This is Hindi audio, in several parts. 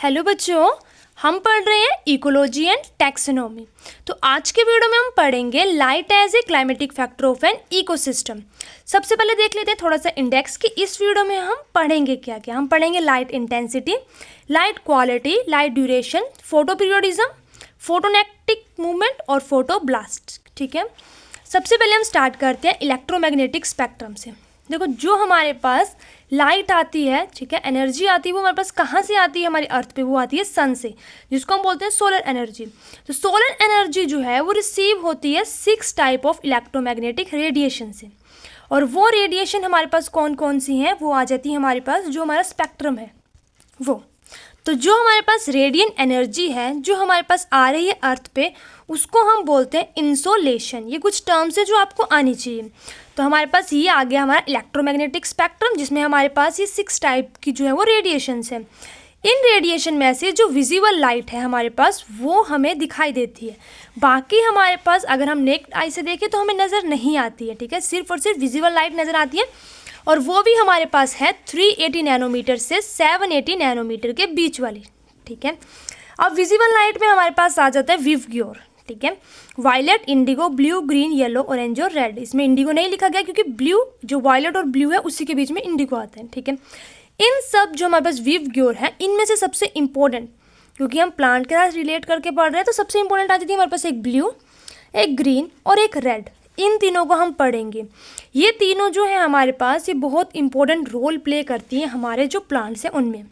हेलो बच्चों, हम पढ़ रहे हैं इकोलॉजी एंड टैक्सोनॉमी। तो आज के वीडियो में हम पढ़ेंगे light as a climatic factor of an ecosystem. सबसे पहले देख लेते हैं थोड़ा सा इंडेक्स कि इस वीडियो में हम पढ़ेंगे क्या क्या। हम पढ़ेंगे light intensity, light quality, light duration, photo periodism, photonastic movement और फोटो ब्लास्ट। ठीक है, सबसे पहले हम स्टार्ट करते हैं इलेक्ट्रोमैग्नेटिक स्पेक्ट्रम से। देखो, जो हमारे पास लाइट आती है, ठीक है, एनर्जी आती है, वो हमारे पास कहाँ से आती है? हमारी अर्थ पे वो आती है सन से, जिसको हम बोलते हैं सोलर एनर्जी। तो सोलर एनर्जी जो है वो रिसीव होती है 6 टाइप ऑफ इलेक्ट्रोमैग्नेटिक रेडिएशन से। और वो रेडिएशन हमारे पास कौन कौन सी हैं? वो आ जाती है हमारे पास जो हमारा स्पेक्ट्रम है वो। तो जो हमारे पास रेडिएंट एनर्जी है जो हमारे पास आ रही है अर्थ पे, उसको हम बोलते हैं इंसोलेशन। ये कुछ टर्म्स है जो आपको आनी चाहिए। तो हमारे पास ये आ गया हमारा इलेक्ट्रोमैग्नेटिक स्पेक्ट्रम, जिसमें हमारे पास ये 6 टाइप की जो है वो रेडिएशंस हैं। इन रेडिएशन में से जो विजिबल लाइट है हमारे पास वो हमें दिखाई देती है। बाकी हमारे पास अगर हम नेक्ड आई से देखें तो हमें नज़र नहीं आती है। ठीक है, सिर्फ और सिर्फ विजिबल लाइट नज़र आती है, और वो भी हमारे पास है 380 नैनोमीटर से 780 नैनोमीटर के बीच वाली। ठीक है, अब विजिबल लाइट में हमारे पास आ जाता है विवग्योर। ठीक है, violet, indigo, blue, green, yellow, orange और रेड। इसमें इंडिगो नहीं लिखा गया क्योंकि ब्लू, जो वायलेट और ब्लू है उसी के बीच में इंडिगो आता है। ठीक है, इन सब जो हमारे पास विवग्योर है, इनमें से सबसे इंपॉर्टेंट, क्योंकि हम प्लांट के साथ रिलेट करके पढ़ रहे हैं, तो सबसे इंपॉर्टेंट आ जाती है हमारे पास एक ब्लू, एक ग्रीन और एक रेड। इन तीनों को हम पढ़ेंगे। ये तीनों जो है हमारे पास, ये बहुत इंपॉर्टेंट रोल प्ले करती हैं हमारे जो प्लांट्स हैं उनमें।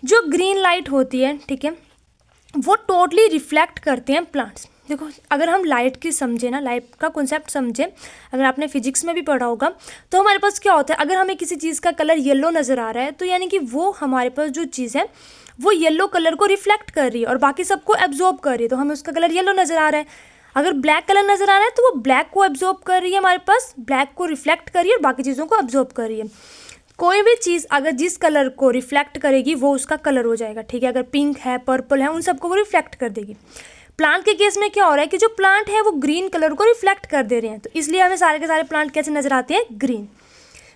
जो ग्रीन लाइट होती है, ठीक है, वो टोटली रिफ्लेक्ट करते हैं प्लांट्स। देखो, अगर हम लाइट की समझे ना, लाइट का कॉन्सेप्ट समझे, अगर आपने फिजिक्स में भी पढ़ा होगा, तो हमारे पास क्या होता है, अगर हमें किसी चीज़ का कलर येलो नज़र आ रहा है तो यानी कि वो हमारे पास जो चीज़ है वो येलो कलर को रिफ्लेक्ट कर रही है और बाकी सबको एब्जॉर्ब कर रही है, तो हमें उसका कलर येलो नज़र आ रहा है। अगर ब्लैक कलर नज़र आ रहा है तो वो ब्लैक को एब्जॉर्ब कर रही है, हमारे पास ब्लैक को रिफ्लेक्ट कर रही है और बाकी चीज़ों को एब्जॉर्ब कर रही है। कोई भी चीज़ अगर जिस कलर को रिफ्लेक्ट करेगी वो उसका कलर हो जाएगा। ठीक है, अगर पिंक है, पर्पल है, उन सबको वो रिफ्लेक्ट कर देगी। प्लांट के केस में क्या हो रहा है कि जो प्लांट है वो ग्रीन कलर को रिफ्लेक्ट कर दे रहे हैं, तो इसलिए हमें सारे के सारे प्लांट कैसे नजर आते हैं? ग्रीन।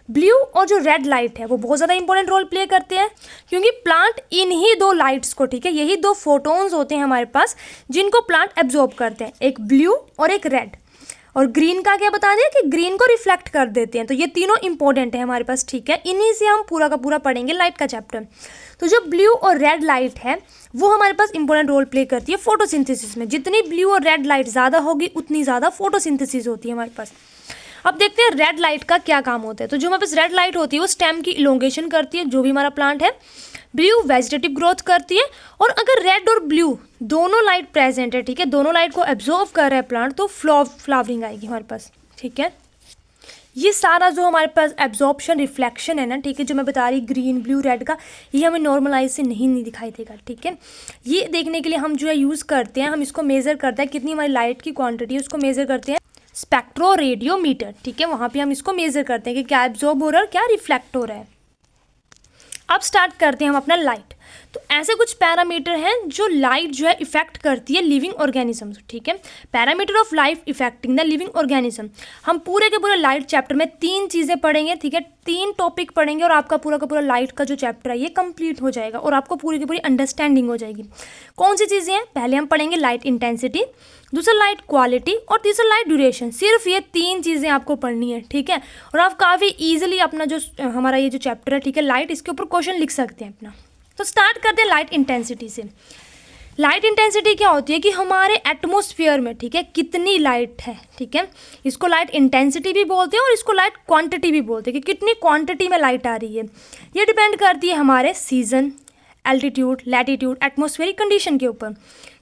ब्लू और जो रेड लाइट है वो बहुत ज़्यादा इंपॉर्टेंट रोल प्ले करते हैं, क्योंकि प्लांट इन्हीं दो लाइट्स को, ठीक है, यही दो फोटोन्स होते हैं हमारे पास जिनको प्लांट एब्जॉर्ब करते हैं, एक ब्लू और एक रेड। और ग्रीन का क्या बता दें कि ग्रीन को रिफ्लेक्ट कर देते हैं। तो ये तीनों इंपॉर्टेंट है हमारे पास। ठीक है, इन्हीं से हम पूरा का पूरा पढ़ेंगे लाइट का चैप्टर। तो जो ब्लू और रेड लाइट है वो हमारे पास इंपॉर्टेंट रोल प्ले करती है फोटोसिंथेसिस में। जितनी ब्लू और रेड लाइट ज़्यादा होगी उतनी ज़्यादा फोटोसिंथेसिस होती है हमारे पास। अब देखते हैं रेड लाइट का क्या काम होता है। तो जो हमारे पास रेड लाइट होती है वो स्टेम की इलोंगेशन करती है, जो भी हमारा प्लांट है। ब्लू वेजिटेटिव ग्रोथ करती है, और अगर रेड और ब्लू दोनों लाइट प्रेजेंट है, ठीक है, दोनों लाइट को एब्जॉर्व कर रहा है प्लांट, तो फ्लावरिंग आएगी हमारे पास। ठीक है, ये सारा जो हमारे पास एब्जॉर्प्शन रिफ्लेक्शन है ना, ठीक है, जो मैं बता रही ग्रीन ब्लू रेड का, ये हमें नॉर्मल आई से नहीं दिखाई देगा। ठीक है, ये देखने के लिए हम जो है यूज़ करते हैं, हम इसको मेज़र करते हैं कितनी हमारी लाइट की क्वांटिटी है, उसको मेज़र करते हैं स्पेक्ट्रोरेडियोमीटर। ठीक है, वहाँ पे हम इसको मेज़र करते हैं कि क्या एब्जॉर्ब हो रहा है और क्या रिफ्लेक्ट हो रहा है। अब स्टार्ट करते हैं हम अपना लाइट। तो ऐसे कुछ पैरामीटर हैं जो लाइट जो है इफेक्ट करती है लिविंग ऑर्गेनिज्म। ठीक है, parameter of life affecting the living organism. हम पूरे के पूरे लाइट चैप्टर में 3 चीज़ें पढ़ेंगे। ठीक है, 3 टॉपिक पढ़ेंगे और आपका पूरा का पूरा लाइट का जो चैप्टर है ये कंप्लीट हो जाएगा और आपको पूरी की पूरी अंडरस्टैंडिंग हो जाएगी। कौन सी चीज़ें हैं? पहले हम पढ़ेंगे लाइट इंटेंसिटी, दूसरा लाइट क्वालिटी और तीसरा लाइट ड्यूरेशन। सिर्फ ये 3 चीज़ें आपको पढ़नी है। ठीक है, और आप काफ़ी ईजिली अपना जो हमारा ये जो चैप्टर है, ठीक है, लाइट, इसके ऊपर क्वेश्चन लिख सकते हैं अपना। तो स्टार्ट करते हैं लाइट इंटेंसिटी से। लाइट इंटेंसिटी क्या होती है कि हमारे एटमॉस्फेयर में, ठीक है, कितनी लाइट है। ठीक है, इसको लाइट इंटेंसिटी भी बोलते हैं और इसको लाइट क्वांटिटी भी बोलते हैं, कि कितनी क्वांटिटी में लाइट आ रही है। ये डिपेंड करती है हमारे season, altitude, latitude, atmospheric condition के ऊपर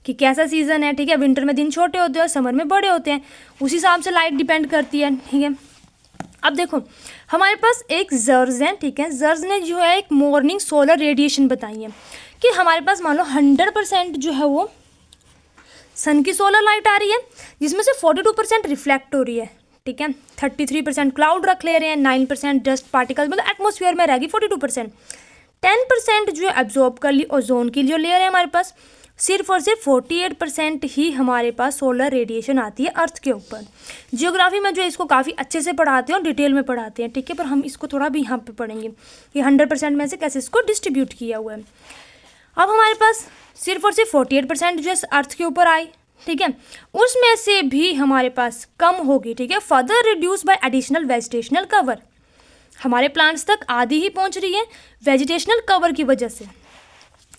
कि कैसा सीज़न है। ठीक है, विंटर में दिन छोटे होते हैं और समर में बड़े होते हैं, उस हिसाब से लाइट डिपेंड करती है। ठीक है, अब देखो हमारे पास एक जर्ज है। ठीक है, जर्ज ने जो है एक मॉर्निंग सोलर रेडिएशन बताई है कि हमारे पास मान लो 100% जो है वो सन की सोलर लाइट आ रही है, जिसमें से 42% रिफ्लेक्ट हो रही है। ठीक है, 33% क्लाउड रख ले रहे हैं, 9% डस्ट पार्टिकल्स, मतलब एटमॉस्फेयर में रहेगी 42%। 10% जो है एब्जॉर्ब कर ली ओजोन की जो लेयर है हमारे पास। सिर्फ और सिर्फ 48% ही हमारे पास सोलर रेडिएशन आती है अर्थ के ऊपर। जियोग्राफी में जो इसको काफ़ी अच्छे से पढ़ाते हैं और डिटेल में पढ़ाते हैं। ठीक है, पर हम इसको थोड़ा भी यहाँ पे पढ़ेंगे कि 100% में से कैसे इसको डिस्ट्रीब्यूट किया हुआ है। अब हमारे पास सिर्फ और सिर्फ 48% जो है अर्थ के ऊपर आई, ठीक है, उसमें से भी हमारे पास कम होगी, ठीक है, further reduce by additional vegetational cover. हमारे प्लांट्स तक आधी ही पहुंच रही है वेजिटेशनल कवर की वजह से।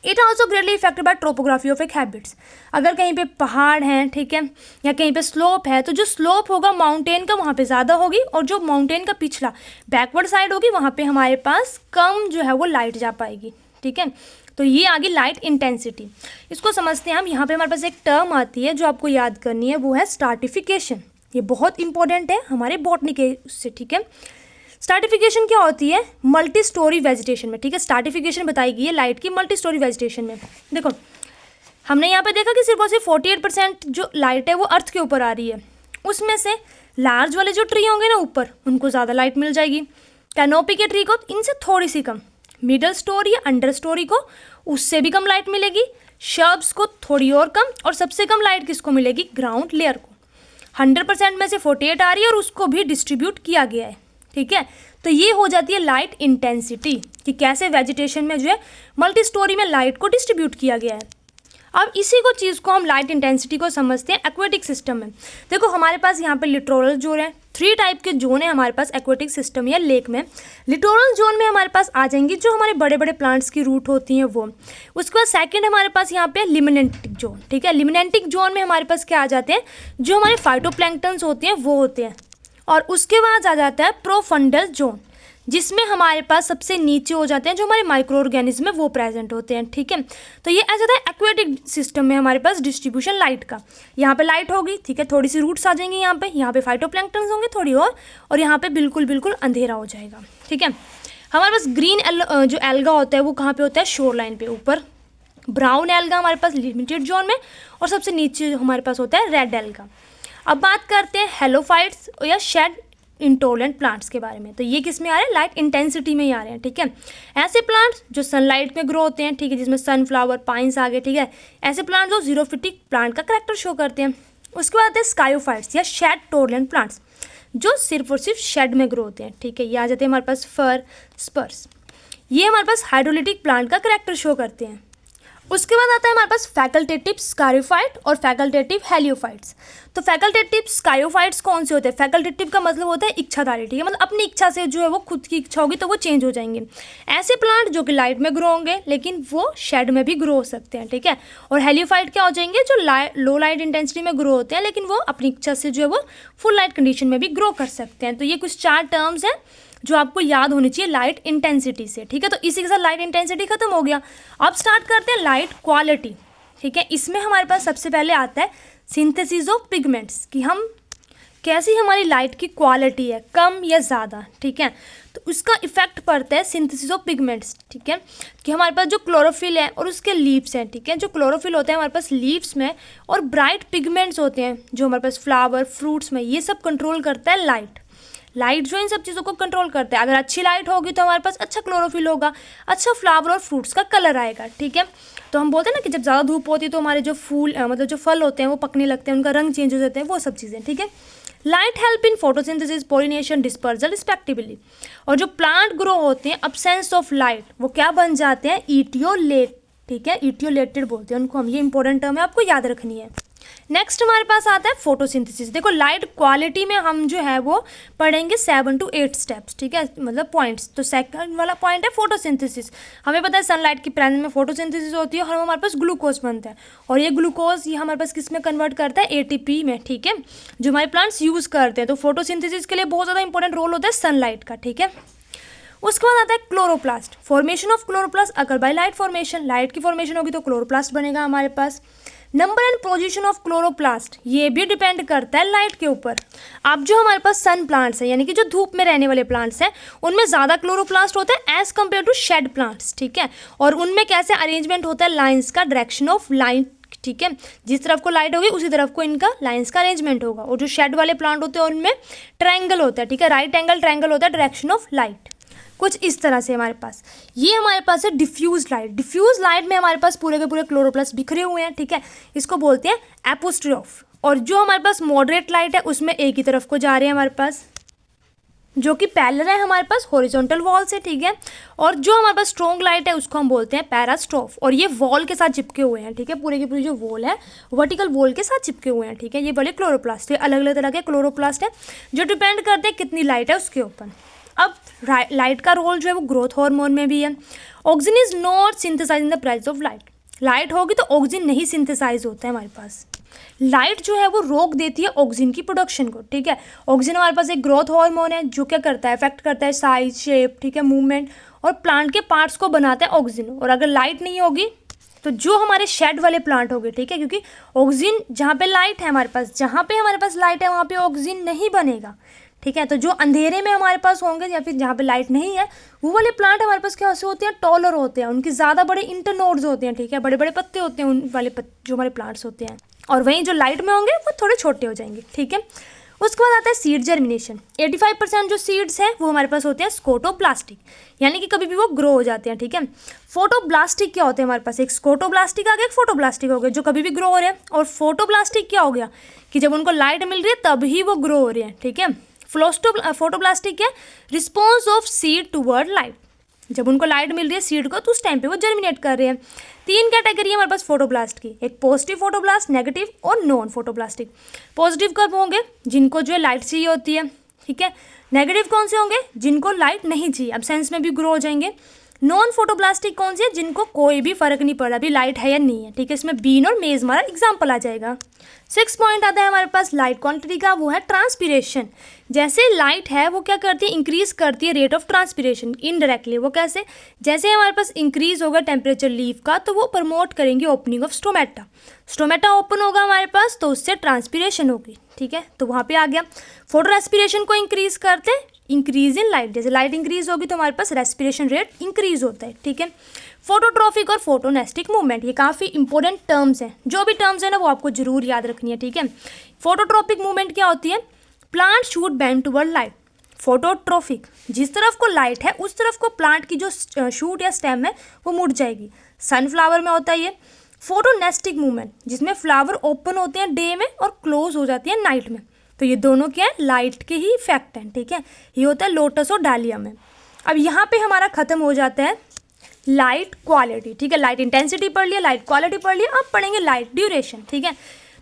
It also greatly affected by topography of एक हैबिट्स। अगर कहीं पे पहाड़ हैं, ठीक है, या कहीं पे स्लोप है, तो जो स्लोप होगा माउंटेन का वहाँ पे ज़्यादा होगी, और जो माउंटेन का पिछला बैकवर्ड साइड होगी वहाँ पे हमारे पास कम जो है वो लाइट जा पाएगी, ठीक है। तो ये आ गई लाइट इंटेंसिटी। इसको समझते हैं हम। यहाँ पे हमारे पास एक टर्म आती है जो आपको याद करनी है, वो है स्ट्राटिफिकेशन। ये बहुत इंपॉर्टेंट है हमारे बॉटनी के उससे, ठीक है। स्ट्राटिफिकेशन क्या होती है? मल्टी स्टोरी वेजिटेशन में, ठीक है। स्ट्राटिफिकेशन बताई गई है लाइट की मल्टी स्टोरी वेजिटेशन में। देखो हमने यहाँ पे देखा कि सिर्फ और सिर्फ 48% जो लाइट है वो अर्थ के ऊपर आ रही है। उसमें से लार्ज वाले जो ट्री होंगे ना ऊपर, उनको ज़्यादा लाइट मिल जाएगी। कैनोपी के ट्री को इनसे थोड़ी सी कम, मिडल स्टोरी या अंडर स्टोरी को उससे भी कम लाइट मिलेगी, शर्ब्स को थोड़ी और कम, और सबसे कम लाइट किसको मिलेगी? ग्राउंड लेयर को। 100% में से 48 आ रही है और उसको भी डिस्ट्रीब्यूट किया गया है, ठीक है। तो ये हो जाती है लाइट इंटेंसिटी, कि कैसे वेजिटेशन में जो है मल्टी स्टोरी में लाइट को डिस्ट्रीब्यूट किया गया है। अब इसी को चीज़ को हम लाइट इंटेंसिटी को समझते हैं एक्वेटिक सिस्टम में। देखो हमारे पास यहाँ पे लिटोरल जोन है, 3 टाइप के जोन है हमारे पास एक्वेटिक सिस्टम या लेक में। लिटोरल जोन में हमारे पास आ जाएंगी जो हमारे बड़े बड़े प्लांट्स की रूट होती हैं वो। उसके बाद सेकंड हमारे पास यहाँ पे लिमिनेंटिक जोन, ठीक है। लिमिनेंटिक जोन में हमारे पास क्या आ जाते हैं? जो हमारे फाइटोप्लैंक्टन्स होते हैं वो होते हैं। और उसके बाद आ जाता है प्रोफंडल जोन, जिसमें हमारे पास सबसे नीचे हो जाते हैं जो हमारे माइक्रो ऑर्गेनिज्म है वो प्रेजेंट होते हैं, ठीक है। तो ये ऐसा था एक्वेटिक सिस्टम में हमारे पास डिस्ट्रीब्यूशन लाइट का। यहाँ पे लाइट होगी, ठीक है, थोड़ी सी रूट्स आ जाएंगी यहाँ पे फाइटोप्लैंक्टन्स होंगे थोड़ी और यहाँ पे बिल्कुल बिल्कुल अंधेरा हो जाएगा, ठीक है। हमारे पास ग्रीन जो एल्गा होता है वो कहाँ पे होता है? शोर लाइन पे ऊपर। ब्राउन एल्गा हमारे पास लिमिटेड जोन में, और सबसे नीचे हमारे पास होता है रेड एल्गा। अब बात करते हैं हेलोफाइट्स या शेड इंटॉलरेंट प्लांट्स के बारे में। तो ये किस में आ रहे हैं? लाइट इंटेंसिटी में ही आ रहे हैं, ठीक है। ऐसे प्लांट्स जो सनलाइट में ग्रो होते हैं, ठीक है, जिसमें सनफ्लावर, पाइन्स आ गए, ठीक है। ऐसे प्लांट्स जो जीरोफिटिक प्लांट का करैक्टर शो करते हैं। उसके बाद है स्कायोफाइट्स या शेड टॉलरेंट प्लांट्स, जो सिर्फ और सिर्फ शेड में ग्रो होते हैं, ठीक है। ये आ जाते हैं हमारे पास फर, स्पर्स। ये हमारे पास हाइड्रोलिटिक प्लांट का करैक्टर शो करते हैं। उसके बाद आता है हमारे पास फैकल्टेटिव स्कायोफाइट और फैकल्टेटिव हेलियोफाइट्स। तो फैकल्टेटिव स्कायोफाइट्स कौन से होते हैं? फैकल्टेटिव का मतलब होता है इच्छाधारी, ठीक है, मतलब अपनी इच्छा से जो है वो खुद की इच्छा होगी तो वो चेंज हो जाएंगे। ऐसे प्लांट जो कि लाइट में ग्रो होंगे लेकिन वो शेड में भी ग्रो हो सकते हैं, ठीक है। और हेलियोफाइट क्या हो जाएंगे? जो लो लाइट इंटेंसिटी में ग्रो होते हैं लेकिन वो अपनी इच्छा से जो है वो फुल लाइट कंडीशन में भी ग्रो कर सकते हैं। तो ये कुछ 4 टर्म्स हैं जो आपको याद होनी चाहिए लाइट इंटेंसिटी से, ठीक है। तो इसी के साथ लाइट इंटेंसिटी खत्म हो गया। अब स्टार्ट करते हैं लाइट क्वालिटी, ठीक है। इसमें हमारे पास सबसे पहले आता है सिंथेसिस ऑफ पिगमेंट्स, कि हम कैसी हमारी लाइट की क्वालिटी है, कम या ज़्यादा, ठीक है। तो उसका इफेक्ट पड़ता है सिंथेसिस ऑफ पिगमेंट्स, ठीक है, कि हमारे पास जो क्लोरोफिल है और उसके लीव्स हैं, ठीक है। जो क्लोरोफिल होता है हमारे पास लीव्स में, और ब्राइट पिगमेंट्स होते हैं जो हमारे पास फ्लावर, फ्रूट्स में, ये सब कंट्रोल करता है लाइट जो इन सब चीज़ों को कंट्रोल करता है। अगर अच्छी लाइट होगी तो हमारे पास अच्छा क्लोरोफिल होगा, अच्छा फ्लावर और फ्रूट्स का कलर आएगा, ठीक है। तो हम बोलते हैं ना कि जब ज़्यादा धूप होती है तो हमारे जो फूल मतलब जो फल होते हैं वो पकने लगते हैं, उनका रंग चेंज हो जाते हैं, वो सब चीज़ें, ठीक है। Light help in photosynthesis, pollination, dispersal respectively. और जो प्लांट ग्रो होते हैं अब्सेंस ऑफ लाइट, वो क्या बन जाते हैं? इटियोलेट, ठीक है, इटियोलेटेड बोलते हैं उनको हम। ये इंपॉर्टेंट टर्म है, आपको याद रखनी है। नेक्स्ट हमारे पास आता है फोटोसिंथेसिस। देखो लाइट क्वालिटी में हम जो है वो पढ़ेंगे 7 to 8 स्टेप्स, ठीक है, मतलब पॉइंट्स। तो सेकंड वाला पॉइंट है फोटोसिंथेसिस। हमें पता है सनलाइट की प्रेजेंस में फोटोसिंथेसिस होती है और हमारे पास ग्लूकोज बनता है, और ये ग्लूकोज ये हमारे पास किस में कन्वर्ट करता है? ATP में, ठीक है, जो हमारे प्लांट्स यूज़ करते हैं। तो फोटोसिंथेसिस के लिए बहुत ज़्यादा इंपॉर्टेंट रोल होता है सनलाइट का, ठीक है। उसके बाद आता है क्लोरोप्लास्ट। फॉर्मेशन ऑफ क्लोरोप्लास्ट अगर बाय लाइट फॉर्मेशन, लाइट की फॉर्मेशन होगी तो क्लोरोप्लास्ट बनेगा हमारे पास। Number and position of chloroplast ये भी डिपेंड करता है लाइट के ऊपर। अब जो हमारे पास सन प्लांट्स हैं, यानी कि जो धूप में रहने वाले प्लांट्स हैं, उनमें ज़्यादा क्लोरोप्लास्ट होता है as compare to shade plants, ठीक है। और उनमें कैसे अरेंजमेंट होता है? लाइन्स का, डायरेक्शन ऑफ लाइन, ठीक है, जिस तरफ को लाइट होगी उसी तरफ को इनका लाइन्स का अरेंजमेंट होगा। और जो शेड वाले प्लांट होते हैं उनमें ट्रायंगल होता है, ठीक है, राइट एंगल ट्रायंगल होता है डायरेक्शन ऑफ लाइट, कुछ इस तरह से हमारे पास। ये हमारे पास है डिफ्यूज लाइट। डिफ्यूज लाइट में हमारे पास पूरे के पूरे क्लोरोप्लास्ट बिखरे हुए हैं, ठीक है, इसको बोलते हैं एपोस्ट्रोफ। और जो हमारे पास मॉडरेट लाइट है उसमें एक ही तरफ को जा रहे हैं हमारे पास, जो कि पैरेलल है हमारे पास हॉरिजॉन्टल वॉल से, ठीक है। और जो हमारे पास स्ट्रॉन्ग लाइट है उसको हम बोलते हैं पैरास्ट्रोफ, और ये वॉल के साथ चिपके हुए हैं, ठीक है। पूरे की पूरी जो वॉल है वर्टिकल वॉल के साथ चिपके हुए हैं, ठीक है। ये बड़े क्लोरोप्लास्ट, ये अलग अलग तरह के क्लोरोप्लास्ट है जो डिपेंड करते हैं कितनी लाइट है उसके ऊपर। अब लाइट का रोल जो है वो ग्रोथ हार्मोन में भी है। Oxygen is not synthesize in the presence of light. Light होगी तो ऑक्सीजन नहीं सिंथेसाइज होता है हमारे पास। लाइट जो है वो रोक देती है ऑक्सीजन की प्रोडक्शन को, ठीक है। ऑक्सीजन हमारे पास एक ग्रोथ हार्मोन है जो क्या करता है, इफेक्ट करता है साइज, शेप, ठीक है, मूवमेंट, और प्लांट के पार्ट्स को बनाता है ऑक्सीजन। और अगर लाइट नहीं होगी तो जो हमारे शेड वाले प्लांट हो गए, ठीक है, क्योंकि ऑक्सीजन जहाँ पे लाइट है हमारे पास, जहाँ पे हमारे पास लाइट है वहाँ पे ऑक्सीजन नहीं बनेगा, ठीक है। तो जो अंधेरे में हमारे पास होंगे या फिर जहाँ पे लाइट नहीं है वो वाले प्लांट हमारे पास क्या होते हैं, टॉलर होते हैं, उनके ज़्यादा बड़े इंटरनोड्स होते हैं, ठीक है, बड़े बड़े पत्ते होते हैं उन वाले जो हमारे प्लांट्स होते हैं। और वहीं जो लाइट में होंगे वो थोड़े छोटे हो जाएंगे, ठीक है। उसके बाद आता है सीड जर्मिनेशन। 85% जो सीड्स हैं वो हमारे पास होते हैं स्कोटोप्लास्टिक, यानी कि कभी भी वो ग्रो हो जाते हैं, ठीक है। फोटोब्लास्टिक क्या होते हैं हमारे पास, एक स्कोटोब्लास्टिक आ गया, एक फोटोब्लास्टिक हो गया जो कभी भी ग्रो हो रहे हैं। और फोटोब्लास्टिक क्या हो गया कि जब उनको लाइट मिल रही है तभी वो ग्रो हो रहे हैं, ठीक है। फोटोब्लास्टिक है response of seed toward light, जब उनको लाइट मिल रही है सीड को तो उस टाइम पे वो जर्मिनेट कर रहे हैं। 3 कैटेगरी है हमारे पास फोटोब्लास्ट की, एक पॉजिटिव फोटोब्लास्ट, नेगेटिव और नॉन फोटोब्लास्टिक। पॉजिटिव कब होंगे, जिनको जो है लाइट चाहिए होती है, ठीक है। नेगेटिव कौन से होंगे, जिनको लाइट नहीं चाहिए, एब्सेंस में भी ग्रो हो जाएंगे। नॉन फोटोब्लास्टिक कौन से है, जिनको कोई भी फर्क नहीं पड़ रहा अभी लाइट है या नहीं है, ठीक है। इसमें बीन और मेज हमारा एग्जाम्पल आ जाएगा। 6 पॉइंट आता है हमारे पास लाइट क्वांटिटी का, वो है ट्रांसपिरेशन। जैसे लाइट है वो क्या करती है, इंक्रीज करती है रेट ऑफ ट्रांसपिरेशन इनडायरेक्टली। वो कैसे, जैसे हमारे पास इंक्रीज होगा टेम्परेचर लीफ का तो वो प्रमोट करेंगे opening of stomata. Stomata open होगा हमारे पास तो उससे ट्रांसपिरेशन होगी, ठीक है। तो वहाँ पे आ गया। फोटो रेस्पिरेशन को इंक्रीज करते, इंक्रीज इन लाइट, जैसे लाइट इंक्रीज होगी तो हमारे पास रेस्पिरेशन रेट इंक्रीज होता है, ठीक है। फोटोट्रॉपिक और फोटोनेस्टिक मूवमेंट, ये काफ़ी इंपॉर्टेंट टर्म्स हैं, जो भी टर्म्स है ना वो आपको जरूर याद रखनी है, ठीक है। फोटोट्रॉपिक मूवमेंट क्या होती है, plant should bend toward light. Phototropic, जिस तरफ को लाइट है उस तरफ को प्लांट की जो शूट या स्टेम है वो मुड़ जाएगी। सनफ्लावर में होता है ये। फोटोनेस्टिक मूवमेंट, जिसमें फ्लावर ओपन होते हैं डे में और क्लोज हो जाती है नाइट में। तो ये दोनों क्या है, लाइट के ही इफेक्ट हैं, ठीक है। ये होता है लोटस और डालिया में। अब यहाँ पे हमारा खत्म हो जाता है लाइट क्वालिटी, ठीक है। लाइट इंटेंसिटी पढ़ लिया, लाइट क्वालिटी पढ़ लिया, अब पढ़ेंगे लाइट ड्यूरेशन, ठीक है।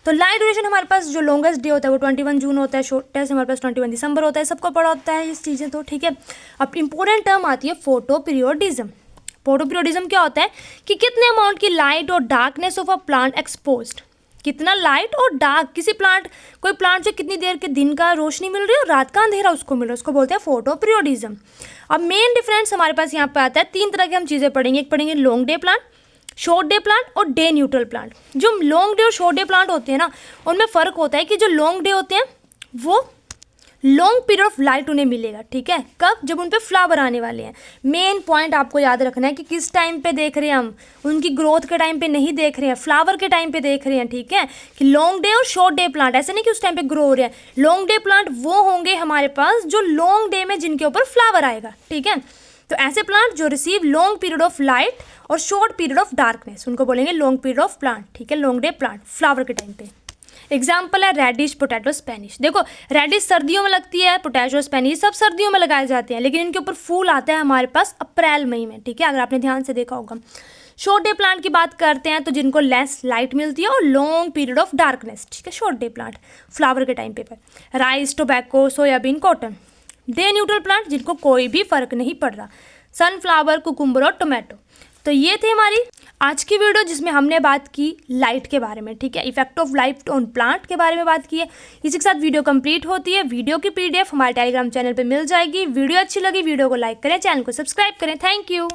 तो लाइट ड्यूरेशन हमारे पास जो लॉन्गेस्ट डे होता है वो 21 जून होता है, शॉर्टेस्ट हमारे पास 21 दिसंबर होता है, सबको पढ़ा होता है इस चीज़ें तो, ठीक है। अब इंपॉर्टेंट टर्म आती है फोटो पीरियोडिज्म। फोटो पीरियोडिज्म क्या होता है कि कितने अमाउंट की लाइट और darkness of a plant exposed, कितना लाइट और डार्क किसी प्लांट, कोई प्लांट जो कितनी देर के दिन का रोशनी मिल रही है और रात का अंधेरा उसको मिल रहा है, उसको बोलते हैं फोटो पीरियोडिज्म। अब मेन डिफरेंस हमारे पास यहाँ पे आता है, 3 तरह की हम चीज़ें पढ़ेंगे। एक पढ़ेंगे long day plant, short day plant और डे न्यूट्रल प्लांट। जो लॉन्ग डे और शॉर्ट डे प्लांट होते हैं ना उनमें फ़र्क होता है कि जो लॉन्ग डे होते हैं वो लॉन्ग पीरियड ऑफ लाइट उन्हें मिलेगा, ठीक है। कब, जब उन पे फ्लावर आने वाले हैं। मेन पॉइंट आपको याद रखना है कि किस टाइम पे देख रहे हैं हम, उनकी ग्रोथ के टाइम पे नहीं देख रहे हैं, फ्लावर के टाइम पे देख रहे हैं, ठीक है। कि लॉन्ग डे और शॉर्ट डे प्लांट, ऐसे नहीं कि उस टाइम पे ग्रो हो रहे हैं। लॉन्ग डे प्लांट वो होंगे हमारे पास जो लॉन्ग डे में जिनके ऊपर फ्लावर आएगा, ठीक है। तो ऐसे प्लांट जो receive long period of light और शॉर्ट पीरियड ऑफ डार्कनेस, उनको बोलेंगे लॉन्ग पीरियड ऑफ प्लांट, ठीक है, लॉन्ग डे प्लांट फ्लावर के टाइम पे। एग्जाम्पल है रेडिश, पोटैटो, स्पेनिश। देखो रेडिश सर्दियों में लगती है, पोटैटो, स्पेनिश सब सर्दियों में लगाए जाते हैं, लेकिन इनके ऊपर फूल आता है हमारे पास अप्रैल मई में, ठीक है, अगर आपने ध्यान से देखा होगा। शॉर्ट डे प्लांट की बात करते हैं तो जिनको लेस लाइट मिलती है और लॉन्ग पीरियड ऑफ डार्कनेस, ठीक है, शॉर्ट डे प्लांट फ्लावर के टाइम पे। Rice, tobacco, soybean, cotton. Day neutral plant, जिनको कोई भी फर्क नहीं पड़ रहा, सनफ्लावर, कुकुम्बर और टोमेटो। तो ये थी हमारी आज की वीडियो जिसमें हमने बात की लाइट के बारे में, ठीक है, effect of light on plant के बारे में बात की है। इसी के साथ वीडियो कंप्लीट होती है। वीडियो की PDF हमारे टेलीग्राम चैनल पे मिल जाएगी। वीडियो अच्छी लगी वीडियो को लाइक करें, चैनल को सब्सक्राइब करें। Thank you.